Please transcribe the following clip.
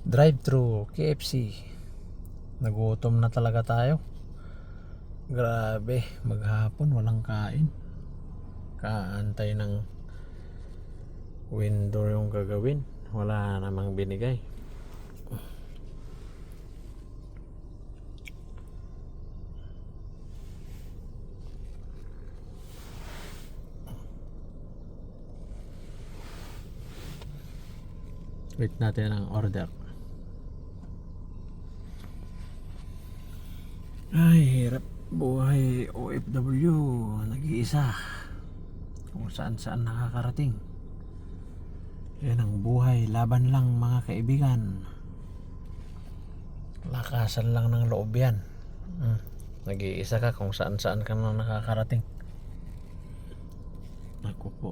Drive-thru KFC. Nagutom na talaga tayo. Grabe, maghapon walang kain. Kaantay ng window yung gagawin. Wala namang binigay. Wait natin ang order. Ay, hirap buhay OFW. Nag-iisa. Kung saan saan nakakarating. Yan ang buhay. Laban lang mga kaibigan. Lakasan lang ng loob yan. Nag-iisa ka kung saan saan ka na nakakarating. Naku po.